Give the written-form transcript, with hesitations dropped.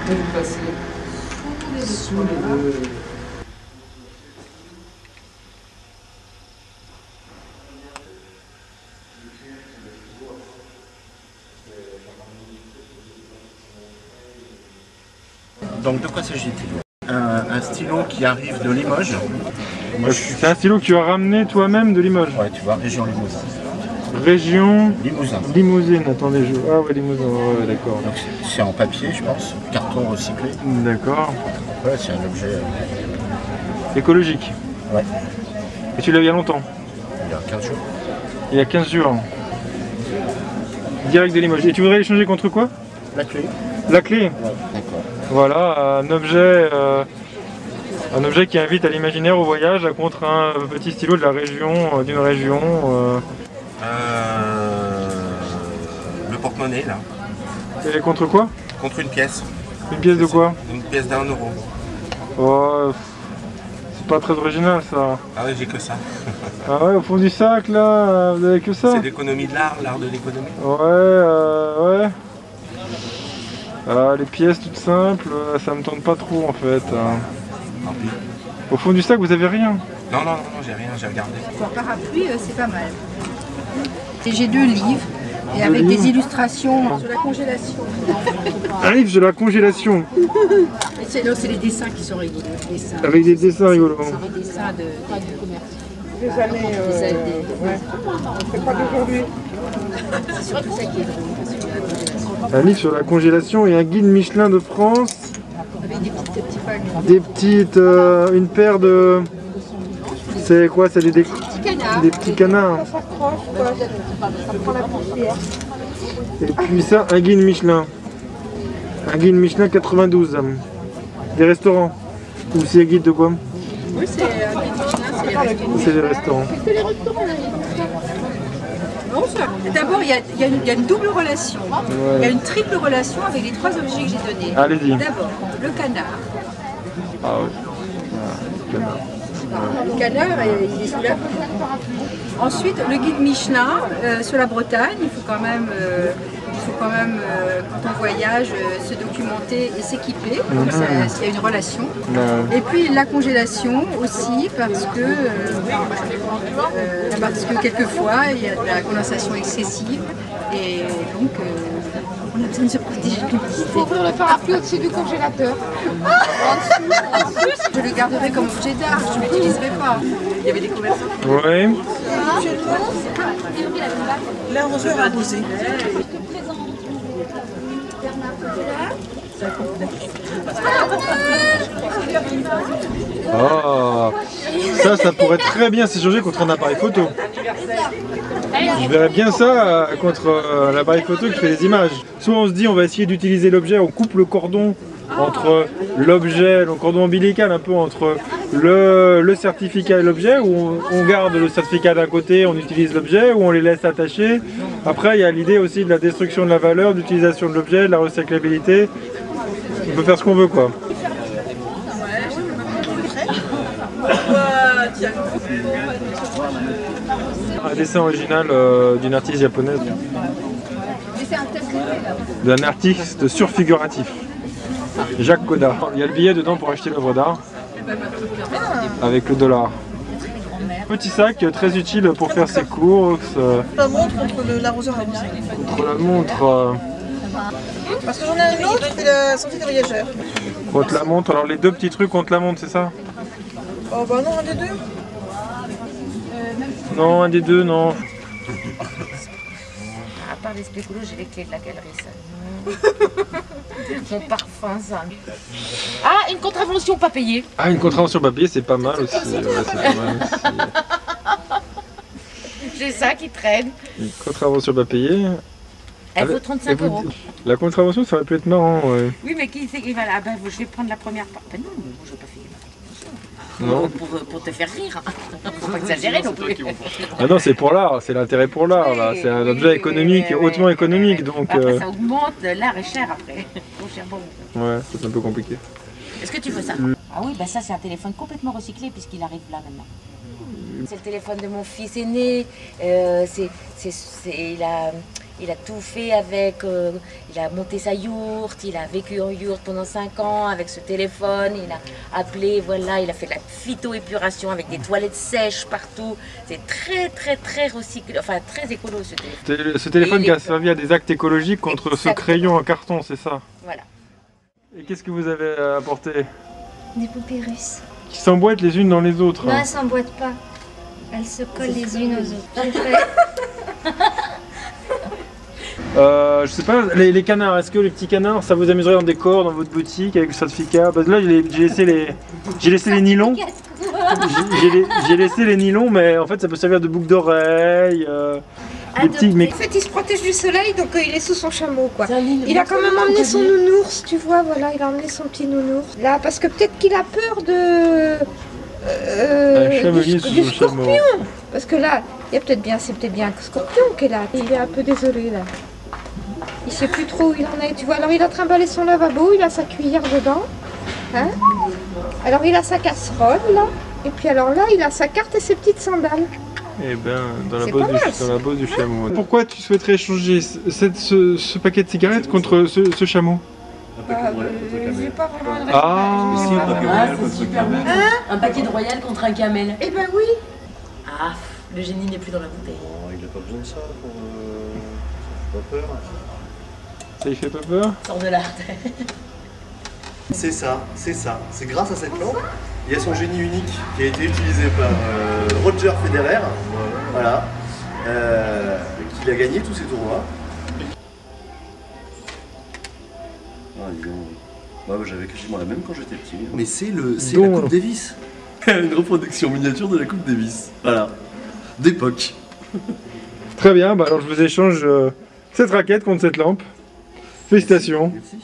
Et vous passez sous les deux. Donc de quoi s'agit-il? Un stylo qui arrive de Limoges. C'est un stylo que tu as ramené toi-même de Limoges? Ouais, tu vois, région Limousin. Région Limousin. Limousine, attendez, ah ouais, Limousin, ouais, d'accord. Donc c'est en papier, je pense, carton recyclé. D'accord. Ouais, c'est un objet Écologique. ouais, Et tu l'as eu il y a longtemps? il y a 15 jours. Il y a 15 jours. Direct de Limoges. Et tu voudrais l'échanger contre quoi? La clé? La clé. Ouais, d'accord. Voilà, un objet qui invite à l'imaginaire, au voyage, contre un petit stylo de la région, d'une région. Le porte-monnaie là. Et contre quoi? Contre une pièce. Une pièce de quoi? Une pièce d'1 euro. Oh, c'est pas très original ça. Ah ouais, j'ai que ça. Ah ouais, au fond du sac là, vous avez que ça? C'est l'économie de l'art, l'art de l'économie. Ouais, ouais. Les pièces toutes simples, ça me tente pas trop en fait. Tant pis. Au fond du sac, vous avez rien? Non, non, non, j'ai rien, j'ai regardé. Pour parapluie, c'est pas mal. Et j'ai 2 livres, et avec des illustrations sur la congélation. Un livre sur la congélation. C'est les dessins qui sont rigolos. Avec des dessins rigolos. C'est des dessins de commerce. Des années. Ouais. C'est pas d'aujourd'hui. C'est surtout ça qui est drôle, parce que la congélation. Un livre sur la congélation et un guide Michelin de France. Avec des petits pages. Des petites, une paire de... C'est quoi? C'est des petits canards. Ça s'accroche, quoi. Ça prend la poussière. Et puis ça, un guide Michelin. Un guide Michelin 92. Des restaurants. Ou c'est un guide de quoi? Oui, c'est un guide Michelin, C'est les restaurants. D'abord, il y a une double relation. Ouais. Il y a une triple relation avec les 3 objets que j'ai donnés. Allez-y. D'abord, le canard. Ah ouais. Canard. Le canard, il est sous la peau. Ensuite, le guide Michelin sur la Bretagne. Il faut quand même, quand on voyage, se documenter et s'équiper. Donc, il y a une relation. Et puis, la congélation aussi, parce que quelquefois, il y a de la condensation excessive. Et donc, on a besoin de se protéger de l'humidité. Il faut le parapluie au-dessus du congélateur. Je le garderai comme objet d'art, je ne l'utiliserai pas. Il y avait des conversations. Ouais. L'arroseur arrosé. Oh, ça pourrait très bien s'échanger contre un appareil photo. Je verrais bien ça contre l'appareil photo qui fait des images. Soit on se dit on va essayer d'utiliser l'objet, on coupe le cordon entre l'objet, le cordon ombilical un peu entre le certificat et l'objet, ou on garde le certificat d'un côté, on utilise l'objet, ou on les laisse attachés. Après il y a l'idée aussi de la destruction de la valeur, d'utilisation de l'objet, de la recyclabilité. On peut faire ce qu'on veut quoi. Un dessin original d'une artiste japonaise. D'un artiste surfiguratif. Jacques Coda. Il y a le billet dedans pour acheter l'œuvre d'art. Avec le dollar. Petit sac très utile pour faire ses courses. La montre contre l'arroseur arrosé. Contre la montre. Parce que j'en ai un autre, c'est la sortie des voyageurs. Contre la montre. Alors les deux petits trucs contre la montre, c'est ça? Oh bah non, un des deux. Non, un des deux, non. À part les spéculoos, j'ai les clés de la galerie, ça. Mon parfum, ça. Ah, une contravention pas payée. Ah, une contravention papier, c'est pas mal aussi. Ouais, c'est pas mal aussi. J'ai ça qui traîne. Une contravention pas payée. Elle vaut 35 €. La contravention, ça aurait pu être marrant, ouais. Oui, mais qui c'est qui va là? Ben, je vais prendre la première part. Ben non, je vais pas payer ma Non. pour te faire rire. Faut pas exagérer non plus. Ah non, c'est pour l'art, c'est l'intérêt pour l'art, là. C'est un objet économique, hautement économique, donc... Après, ça augmente, l'art est cher après. Trop cher pour vous. Ouais, c'est un peu compliqué. Est-ce que tu veux ça? Ah oui, bah ça c'est un téléphone complètement recyclé puisqu'il arrive là maintenant. C'est le téléphone de mon fils aîné. Il a tout fait avec, il a monté sa yourte, il a vécu en yourte pendant 5 ans avec ce téléphone, il a appelé, voilà, il a fait de la phytoépuration avec des toilettes sèches partout. C'est très recyclé, enfin très écolo ce téléphone. Ce téléphone qui a servi à des actes écologiques contre ce crayon en carton, c'est ça? Voilà. Et qu'est-ce que vous avez apporté? Des poupées russes. Qui s'emboîtent les unes dans les autres. Non, elles s'emboîtent pas. Elles se collent les unes aux autres. Je sais pas, les canards, est-ce que les petits canards, ça vous amuserait en décor dans votre boutique avec le certificat? Parce que là, j'ai laissé les nylons. J'ai laissé les nylons, mais en fait, ça peut servir de boucle d'oreille. Des petits, mais... En fait, il se protège du soleil, donc il est sous son chameau, quoi. Il a quand même emmené son nounours, tu vois, voilà, il a emmené son petit nounours. Là, parce que peut-être qu'il a peur du scorpion. Parce que là, il y a c'est peut-être bien un scorpion qui est là. Il est un peu désolé, là. Il sait plus trop où il en est, tu vois. Alors, il a trimballé son lavabo, il a sa cuillère dedans. Hein? Alors, il a sa casserole, là. Et puis, alors là, il a sa carte et ses petites sandales. Eh ben, dans la bosse du chameau. Pourquoi tu souhaiterais échanger ce paquet de cigarettes contre ce chameau? J'ai pas vraiment de C'est super bon. Un paquet de Royal contre un camel. Eh ben oui. Ah, le génie n'est plus dans la bouteille. Oh, il n'a pas besoin de ça pour... Ça fait pas peur. Ça lui fait pas peur? Sors de là. C'est ça, c'est ça. C'est grâce à cette lampe. Il y a son génie unique qui a été utilisé par Roger Federer, voilà, qui a gagné tous ces tournois. Ah, bah, j'avais quasiment la même quand j'étais petit. Mais c'est la Coupe Davis. Une reproduction miniature de la Coupe Davis. Voilà. D'époque. Très bien, bah alors je vous échange cette raquette contre cette lampe. Félicitations. Merci.